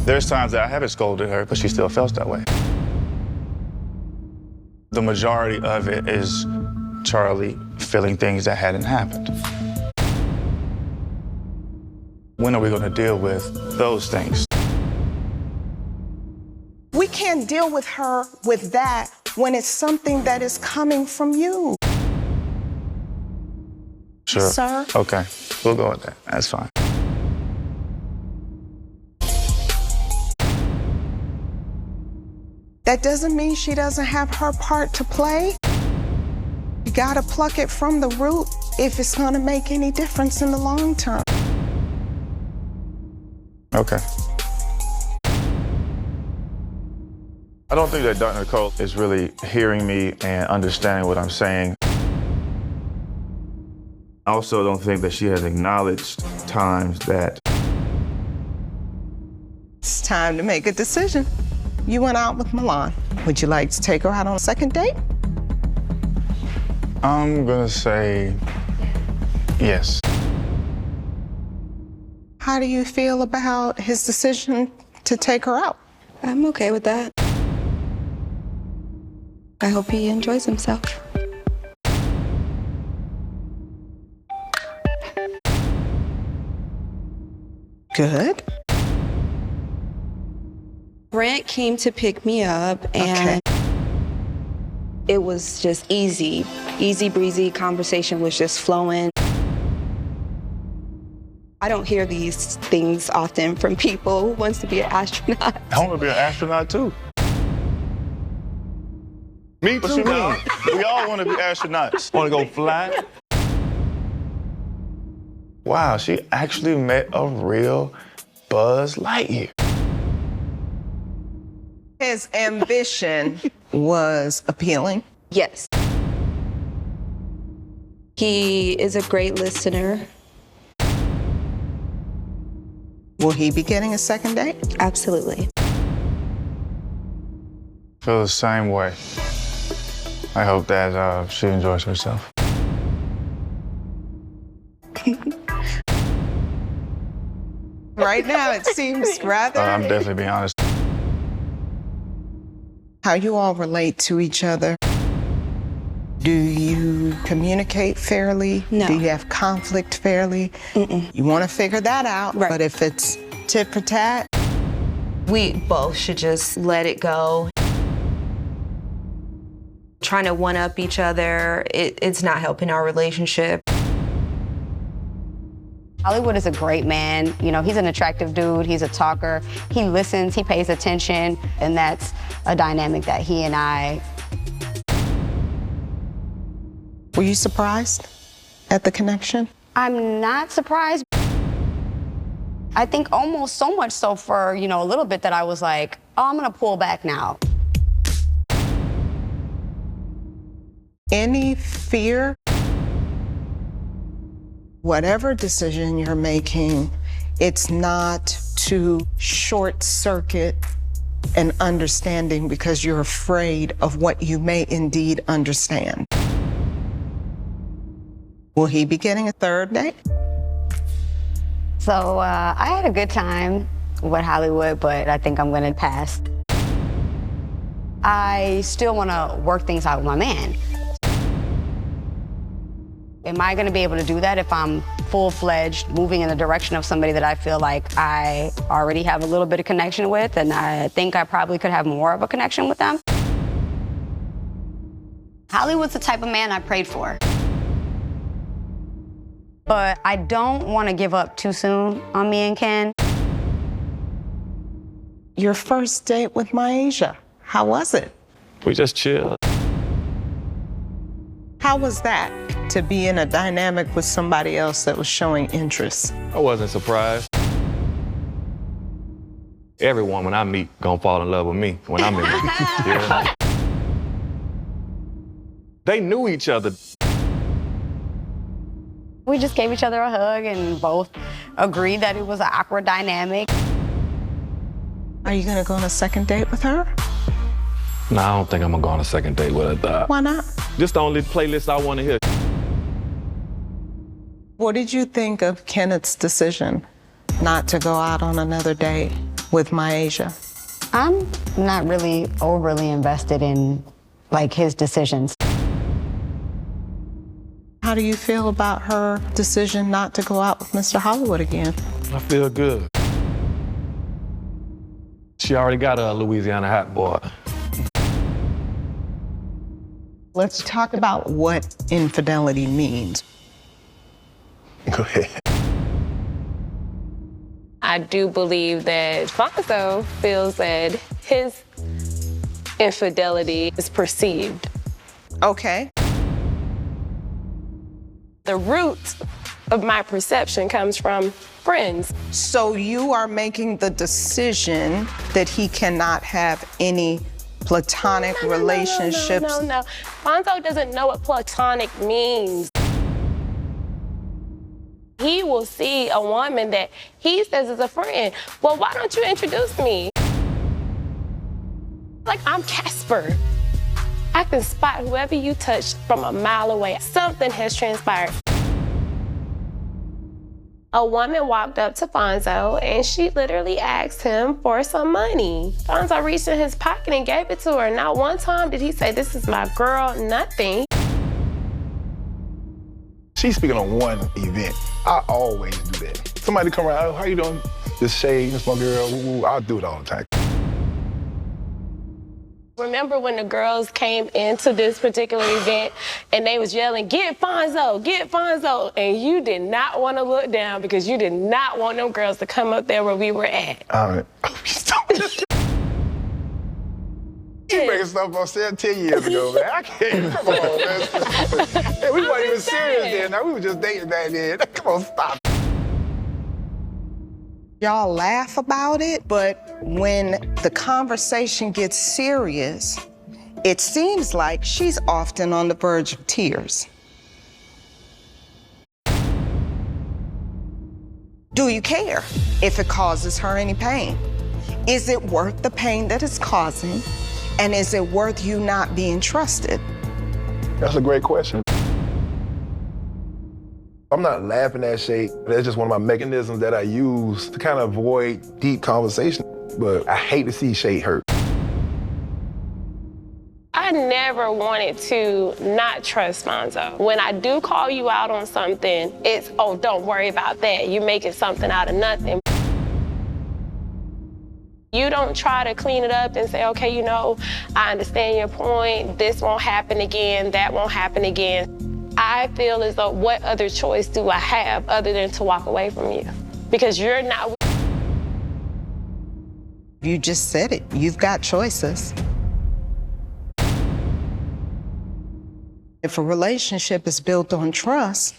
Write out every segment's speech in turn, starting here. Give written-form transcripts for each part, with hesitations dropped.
There's times that I haven't scolded her, but she still feels that way. The majority of it is Charlie feeling things that hadn't happened. When are we going to deal with those things? We can't deal with her with that when it's something that is coming from you. Sure. Sir? Okay, we'll go with that. That's fine. That doesn't mean she doesn't have her part to play. You gotta pluck it from the root if it's gonna make any difference in the long term. Okay. I don't think that Dr. Nicole is really hearing me and understanding what I'm saying. I also don't think that she has acknowledged times that It's time to make a decision. You went out with Milan. Would you like to take her out on a second date? I'm gonna say yes. How do you feel about his decision to take her out? I'm okay with that. I hope he enjoys himself. Good. Brent came to pick me up, and it was just easy breezy. Conversation was just flowing. I don't hear these things often from people who wants to be an astronaut. I want to be an astronaut too. Me What too, you mean? dog. We all want to be astronauts. Want to go fly? Wow, she actually met a real Buzz Lightyear. His ambition was appealing. Yes. He is a great listener. Will he be getting a second date? Absolutely. Feel the same way. I hope that she enjoys herself. Right now, it seems rather... I'm definitely being honest. How you all relate to each other. Do you communicate fairly? No. Do you have conflict fairly? You want to figure that out, Right. but if it's tit for tat, We both should just let it go. Trying to one-up each other, it's not helping our relationship. Hollywood is a great man. You know, he's an attractive dude. He's a talker. He listens, he pays attention, and that's a dynamic that he and I. were you surprised at the connection? I'm not surprised. I think almost so much so for, you know, a little bit that I was like, oh, I'm gonna pull back now. Any fear? Whatever decision you're making, it's not to short circuit an understanding because you're afraid of what you may indeed understand. Will he be getting a third date? So I had a good time with Hollywood, but I think I'm gonna pass. I still wanna work things out with my man. Am I gonna be able to do that if I'm full-fledged, moving in the direction of somebody that I feel like I already have a little bit of connection with, and I think I probably could have more of a connection with them? Hollywood's the type of man I prayed for. But I don't want to give up too soon on me and Ken. Your first date with Myasia, how was it? We just chill. How was that, to be in a dynamic with somebody else that was showing interest? I wasn't surprised. Every woman I meet gonna fall in love with me when I'm in with you. Yeah. They knew each other. We just gave each other a hug and both agreed that it was an awkward dynamic. Are you gonna go on a second date with her? No, I don't think I'm gonna go on a second date with her, dog. Why not? Just the only playlist I wanna hear. What did you think of Kenneth's decision not to go out on another date with Myasia? I'm not really overly invested in, like, his decisions. How do you feel about her decision not to go out with Mr. Hollywood again? I feel good. She already got a Louisiana hot boy. Let's talk about what infidelity means. Go ahead. I do believe that Fonzo feels that his infidelity is perceived. Okay. The root of my perception comes from friends. So you are making the decision that he cannot have any platonic relationships? No. Fonzo doesn't know what platonic means. He will see a woman that he says is a friend. Well, why don't you introduce me? Like, I'm Casper. I can spot whoever you touch from a mile away. Something has transpired. A woman walked up to Fonzo and she literally asked him for some money. Fonzo reached in his pocket and gave it to her. Not one time did he say, "This is my girl," nothing. She's speaking on one event. I always do that. Somebody come around, "Oh, how you doing?" Just say, "It's my girl." Ooh, I'll do it all the time. Remember when the girls came into this particular event and they was yelling, "Get Fonzo, get Fonzo," and you did not want to look down because you did not want them girls to come up there where we were at. All right. You making stuff up 10 years ago, man. I can't. Come on, man. Hey, we weren't even serious then. Now we were just dating back then. Come on, stop. Y'all laugh about it, but when the conversation gets serious, it seems like she's often on the verge of tears. Do you care if it causes her any pain? Is it worth the pain that it's causing? And is it worth you not being trusted? That's a great question. I'm not laughing at shade. That's just one of my mechanisms that I use to kind of avoid deep conversation. But I hate to see Shay hurt. I never wanted to not trust Fonzo. When I do call you out on something, it's, "Oh, don't worry about that. You're making something out of nothing." You don't try to clean it up and say, "Okay, you know, I understand your point. This won't happen again. That won't happen again." I feel as though, what other choice do I have other than to walk away from you? Because you're not. You just said it. You've got choices. If a relationship is built on trust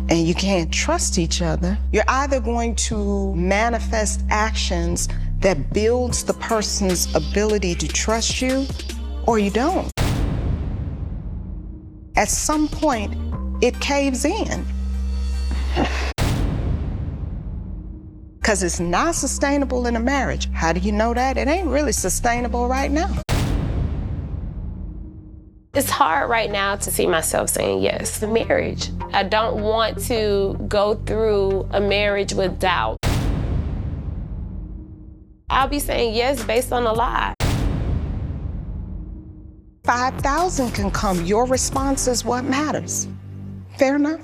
and you can't trust each other, you're either going to manifest actions that builds the person's ability to trust you, or you don't. At some point, it caves in. Because it's not sustainable in a marriage. How do you know that? It ain't really sustainable right now. It's hard right now to see myself saying yes to marriage. I don't want to go through a marriage with doubt. I'll be saying yes based on a lie. 5,000 can come. Your response is what matters. Fair enough?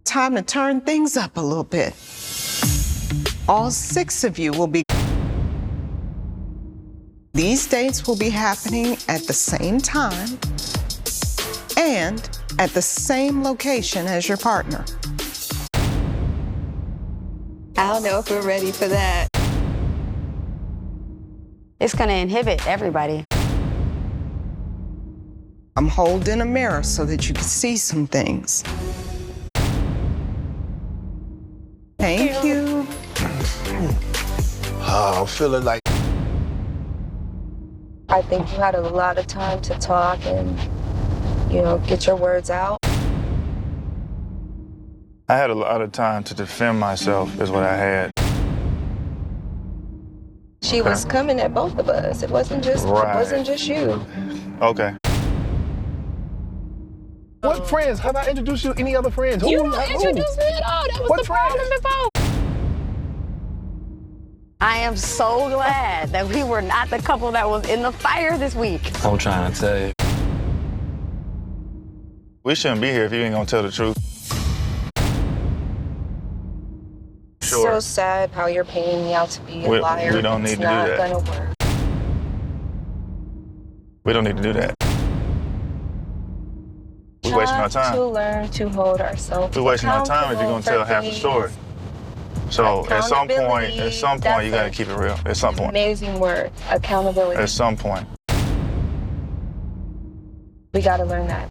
Time to turn things up a little bit. All 6 of you will be. These dates will be happening at the same time and at the same location as your partner. I don't know if we're ready for that. It's gonna inhibit everybody. I'm holding a mirror so that you can see some things. Thank you. Oh, I'm feeling like I think you had a lot of time to talk and, you know, get your words out. I had a lot of time to defend myself, is what I had. She was coming at both of us. It wasn't just Right. It wasn't just you. Okay. What friends? Have I introduced you to any other friends? You Who? don't introduce me at all. That was What the problem friends? before. I am so glad that we were not the couple that was in the fire this week. I'm trying to tell you. We shouldn't be here if you ain't gonna tell the truth. So sad how you're painting me out to be a liar. We don't need to do that. It's not gonna work. We don't need to do that. We're wasting our time. To learn to hold ourselves. We're wasting our time if you're gonna tell half the story. So at some point, you gotta keep it real. At some point. Amazing word. Accountability. At some point. We gotta learn that.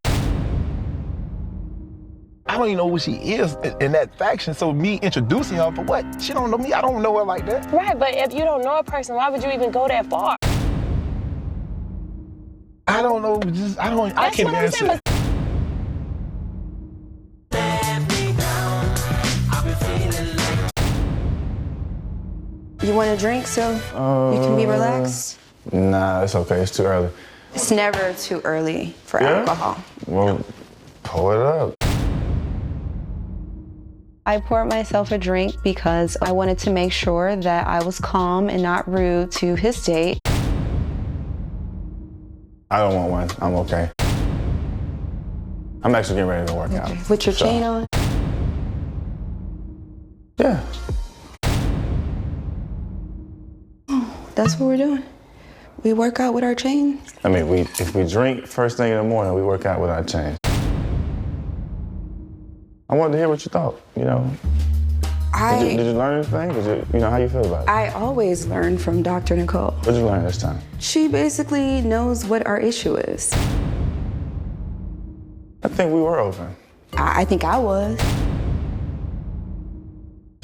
I don't even know who she is in that faction, so me introducing her for what? She don't know me, I don't know her like that. Right, but if you don't know a person, why would you even go that far? I don't know, I can't answer it. You want a drink so you can be relaxed? Nah, it's okay. It's too early. It's never too early for alcohol. Well, pull it up. I poured myself a drink because I wanted to make sure that I was calm and not rude to his date. I don't want one. I'm okay. I'm actually getting ready to work out. With your chain on? Yeah. That's what we're doing. We work out with our chains. I mean, if we drink first thing in the morning, we work out with our chains. I wanted to hear what you thought, you know. Did you learn anything? How you feel about it? I always learn from Dr. Nicole. What did you learn this time? She basically knows what our issue is. I think we were open. I think I was.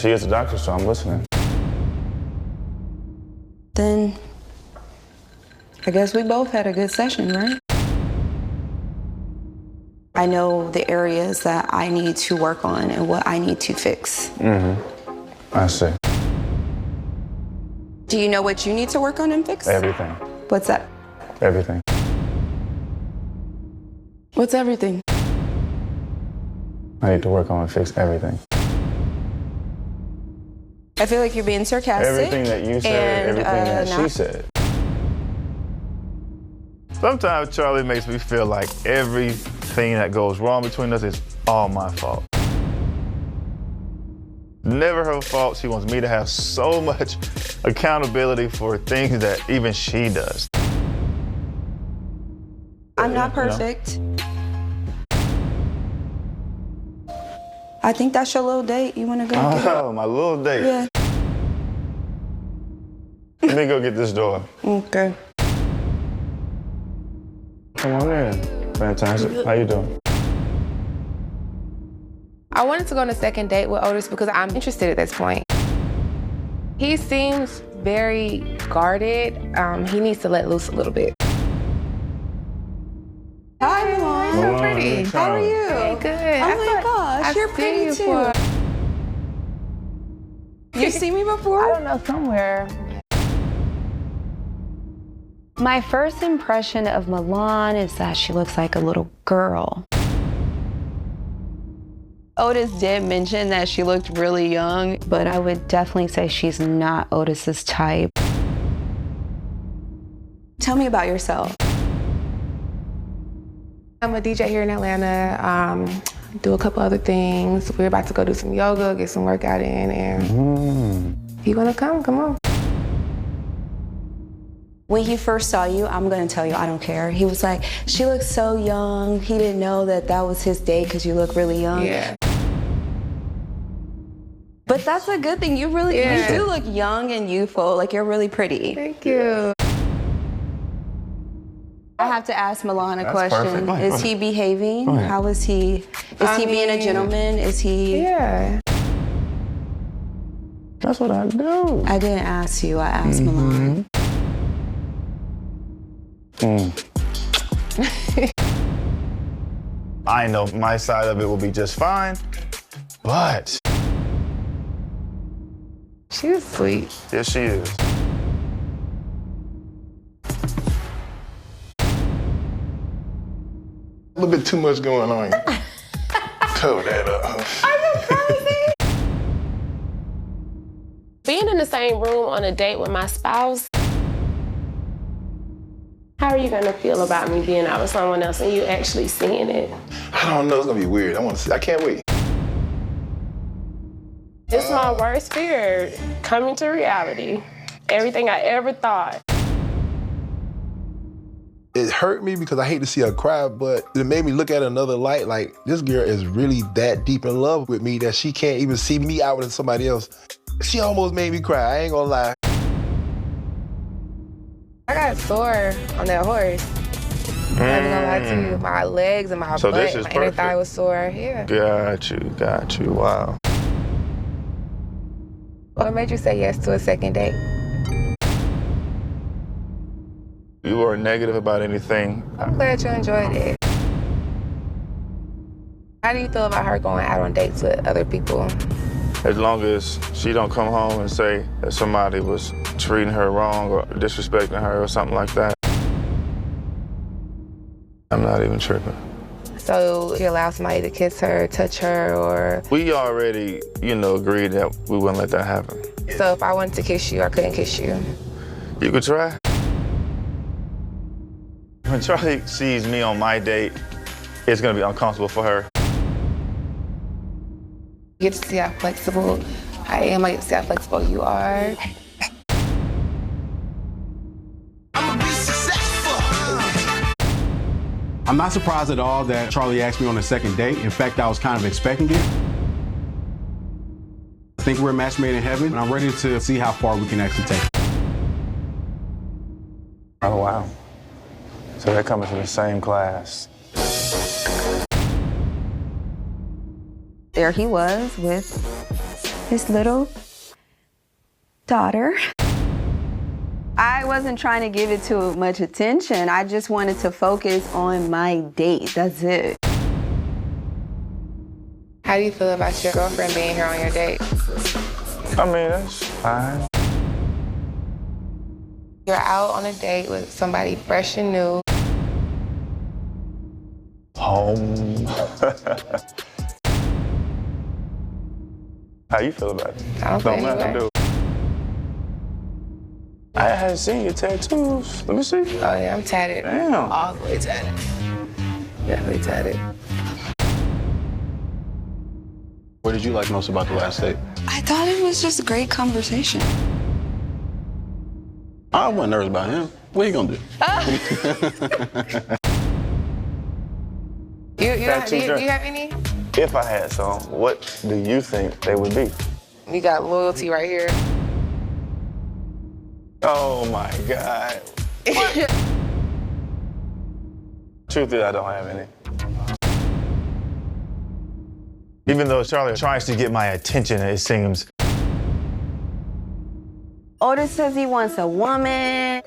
She is a doctor, so I'm listening. Then I guess we both had a good session, right? I know the areas that I need to work on and what I need to fix. I see. Do you know what you need to work on and fix? Everything. What's that? Everything. What's everything? I need to work on and fix everything. I feel like you're being sarcastic. Everything that you said, everything that she said. Sometimes Charlie makes me feel like everything that goes wrong between us is all my fault. Never her fault. She wants me to have so much accountability for things that even she does. I'm not perfect. I think that's your little date. You want to go? Oh, my little date. Yeah. Let me go get this door. Okay. Come on in. Fantastic. How you doing? I wanted to go on a second date with Otis because I'm interested at this point. He seems very guarded. He needs to let loose a little bit. Hi, Milan. So pretty. How are you? Hey, good. Oh my gosh, you're pretty too. You've seen me before? I don't know, somewhere. My first impression of Milan is that she looks like a little girl. Otis did mention that she looked really young, but I would definitely say she's not Otis's type. Tell me about yourself. I'm a DJ here in Atlanta, do a couple other things. We're about to go do some yoga, get some workout in, and if you wanna come on. When he first saw you, I'm gonna tell you, I don't care. He was like, she looks so young. He didn't know that that was his date because you look really young. Yeah. But that's a good thing. You do look young and youthful. Like, you're really pretty. Thank you. I have to ask Milan a That's question. perfect. Go ahead, Is he behaving? Go ahead. How is he? Is he being a gentleman? Is he? Yeah. That's what I do. I didn't ask you. I asked Milan. I know my side of it will be just fine, but She was sweet. yes, she is. little bit too much going on here. Cover that up. Being in the same room on a date with my spouse, how are you gonna feel about me being out with someone else and you actually seeing it? I don't know, it's gonna be weird. I can't wait. It's my worst fear, coming to reality. Everything I ever thought. It hurt me because I hate to see her cry, but it made me look at another light. Like, this girl is really that deep in love with me that she can't even see me out with somebody else. She almost made me cry, I ain't gonna lie. I got sore on that horse. I'm not gonna lie to you. My legs and my butt, this is my inner perfect. thigh was sore. Yeah. Got you. Wow. What made you say yes to a second date? You were negative about anything. I'm glad you enjoyed it. How do you feel about her going out on dates with other people? As long as she don't come home and say that somebody was treating her wrong or disrespecting her or something like that, I'm not even tripping. So you allow somebody to kiss her, touch her, or... We already, agreed that we wouldn't let that happen. So if I wanted to kiss you, I couldn't kiss you? You could try. When Charlie sees me on my date, it's gonna be uncomfortable for her. You get to see how flexible I am. I get to see how flexible you are. I'm not surprised at all that Charlie asked me on a second date. In fact, I was kind of expecting it. I think we're a match made in heaven, and I'm ready to see how far we can actually take it. Oh, wow. So they're coming from the same class. There he was with his little daughter. I wasn't trying to give it too much attention. I just wanted to focus on my date. That's it. How do you feel about your girlfriend being here on your date? I mean, that's fine. You're out on a date with somebody fresh and new. Home. How you feel about it? I don't feel nothing anyway. to do. I haven't seen your tattoos. Let me see. Oh yeah, I'm tatted. Damn. All the way tatted. Definitely tatted. What did you like most about the last date? I thought it was just a great conversation. I wasn't nervous about him. What are you gonna do? Do you have any? If I had some, what do you think they would be? You got loyalty right here. Oh my God. Truth is, I don't have any. Even though Charlie tries to get my attention, it seems. Otis says he wants a woman,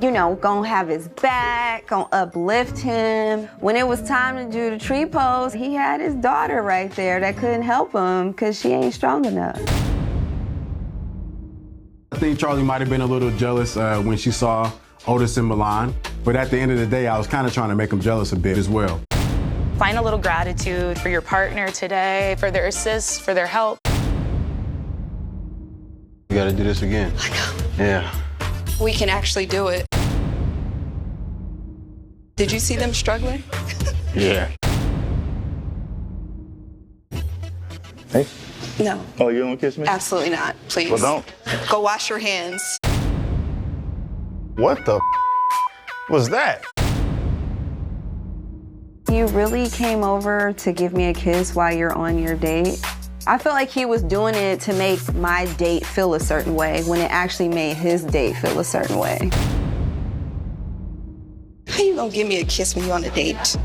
gonna have his back, gonna uplift him. When it was time to do the tree pose, he had his daughter right there that couldn't help him because she ain't strong enough. I think Charlie might have been a little jealous when she saw Otis in Milan, but at the end of the day, I was kind of trying to make him jealous a bit as well. Find a little gratitude for your partner today, for their assist, for their help. You gotta do this again. I know. Yeah. We can actually do it. Did you see them struggling? Yeah. Hey. No. Oh, you don't want to kiss me? Absolutely not. Please. Well, don't. Go wash your hands. What the was that? You really came over to give me a kiss while you're on your date? I feel like he was doing it to make my date feel a certain way when it actually made his date feel a certain way. How you gonna give me a kiss when you're on a date?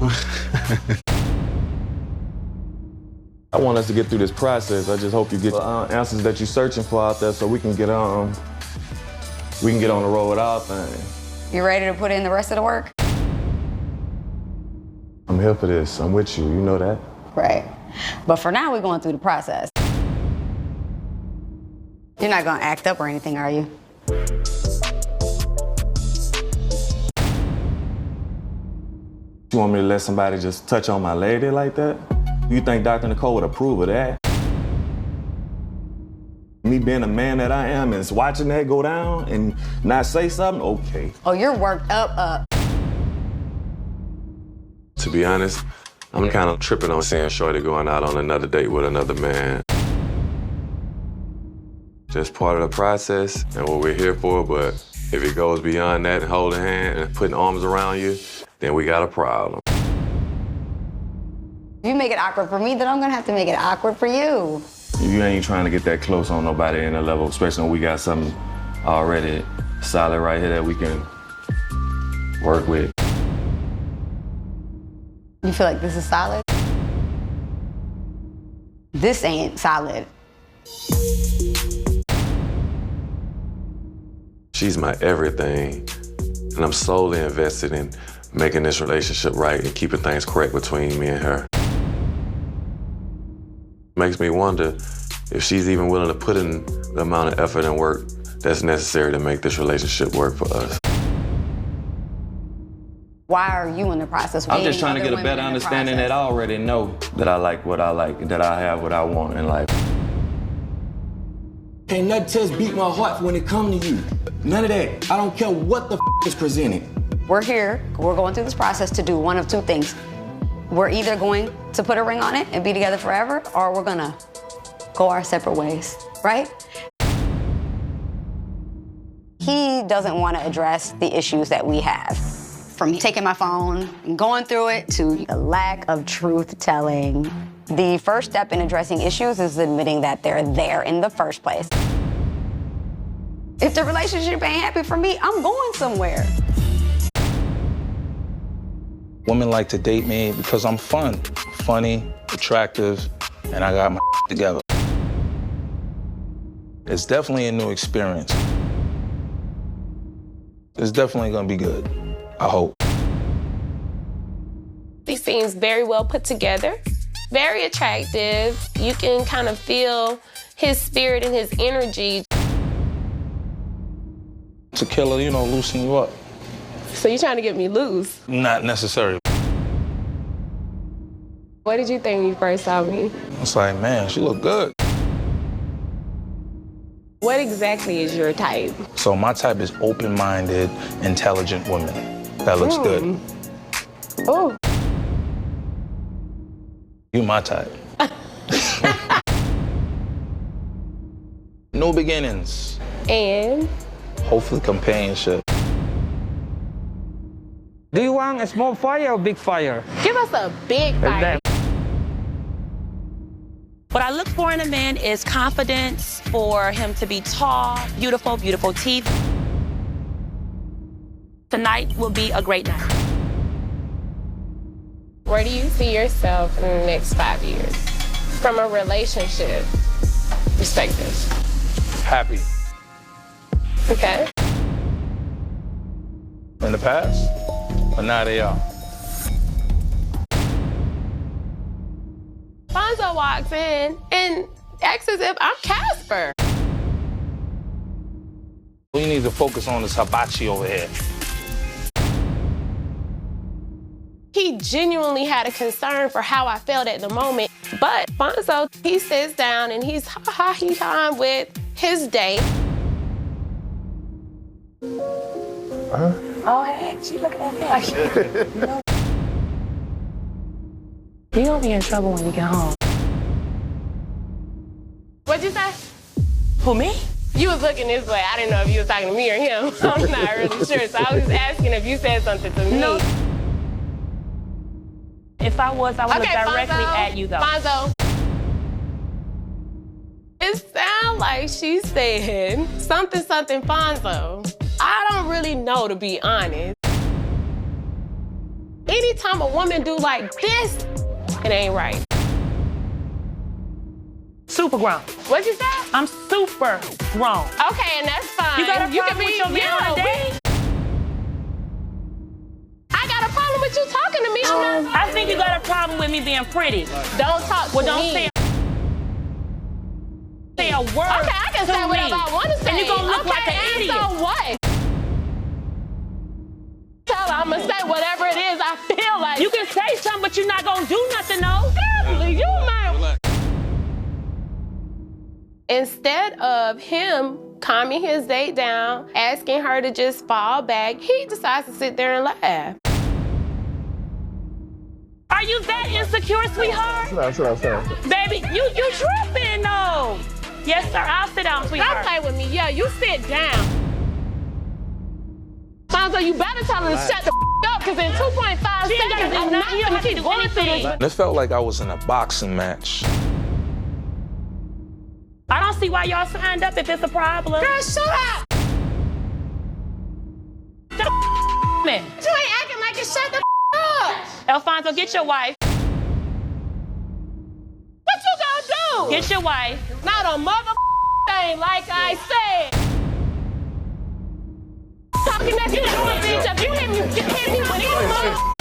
I want us to get through this process. I just hope you get the answers that you're searching for out there so we can get on the road with our thing. You ready to put in the rest of the work? I'm here for this. I'm with you. You know that. Right. But for now, we're going through the process. You're not gonna act up or anything, are you? You want me to let somebody just touch on my lady like that? You think Dr. Nicole would approve of that? Me being a man that I am and watching that go down and not say something? Okay. Oh, you're worked up. To be honest, I'm kind of tripping on seeing Shorty going out on another date with another man. Just part of the process and what we're here for, but if it goes beyond that and holding hands and putting arms around you, then we got a problem. If you make it awkward for me, then I'm gonna have to make it awkward for you. You ain't trying to get that close on nobody in a level, especially when we got something already solid right here that we can work with. You feel like this is solid? This ain't solid. She's my everything, and I'm solely invested in making this relationship right and keeping things correct between me and her. Makes me wonder if she's even willing to put in the amount of effort and work that's necessary to make this relationship work for us. Why are you in the process? I'm just trying to get a better understanding that I already know that I like what I like, that I have what I want in life. Can't nothing just beat my heart when it comes to you. None of that. I don't care what the is presented. We're here, we're going through this process to do one of two things. We're either going to put a ring on it and be together forever, or we're gonna go our separate ways, right? He doesn't want to address the issues that we have. From taking my phone and going through it to the lack of truth-telling. The first step in addressing issues is admitting that they're there in the first place. If the relationship ain't happy for me, I'm going somewhere. Women like to date me because I'm fun, funny, attractive, and I got my together. It's definitely a new experience. It's definitely gonna be good, I hope. He seems very well put together, very attractive. You can kind of feel his spirit and his energy. Tequila, you know, loosen you up. So you're trying to get me loose? Not necessary. What did you think when you first saw me? It's like, man, she look good. What exactly is your type? So my type is open-minded, intelligent women. That looks good. Oh. You my type. New beginnings. And? Hopefully companionship. Do you want a small fire or big fire? Give us a big fire. What I look for in a man is confidence, for him to be tall, beautiful, beautiful teeth. Tonight will be a great night. Where do you see yourself in the next 5 years? From a relationship perspective. Happy. Okay. In the past, but now they are. Fonzo walks in and acts as if I'm Casper. We need to focus on this hibachi over here. He genuinely had a concern for how I felt at the moment. But Fonzo, he sits down and he's ha-ha-he-ha with his date. Oh, hey, she looking at me. You're gonna be in trouble when you get home. What'd you say? Who, me? You was looking this way. I didn't know if you was talking to me or him. I'm not really sure. So I was just asking if you said something to me. No. If I was, I would look directly Fonzo, at you, though. Fonzo. It sounds like she said something Fonzo. I don't really know, to be honest. Anytime a woman do like this, it ain't right. Super grown. What'd you say? I'm super grown. Okay, and that's fine. You got a problem with your man on a date? I got a problem with you talking to me. I think you got a problem with me being pretty. Don't talk to me. Say a word. Okay, I can say whatever I want to say. And you're gonna look like an idiot. So what? Tell her I'm gonna say whatever it is I I feel like. You can say something, but you're not gonna do nothing, though. Definitely, you might. Instead of him calming his date down, asking her to just fall back, he decides to sit there and laugh. Are you that insecure, sweetheart? Sit down. Baby, you tripping, though. Yes, sir, I'll sit down, sweetheart. Don't play with me. Yeah, you sit down. Fonzo, you better tell her to shut the up, because in 2.5 seconds, I'm not gonna keep going through this. It felt like I was in a boxing match. I don't see why y'all signed up if it's a problem. Girl, shut up! Shut up, man. You ain't acting like it. Shut the up! Alfonso, get your wife. What you gonna do? Get your wife. Not a mother thing, like I said. Talking that shit to a bitch. If you hit me with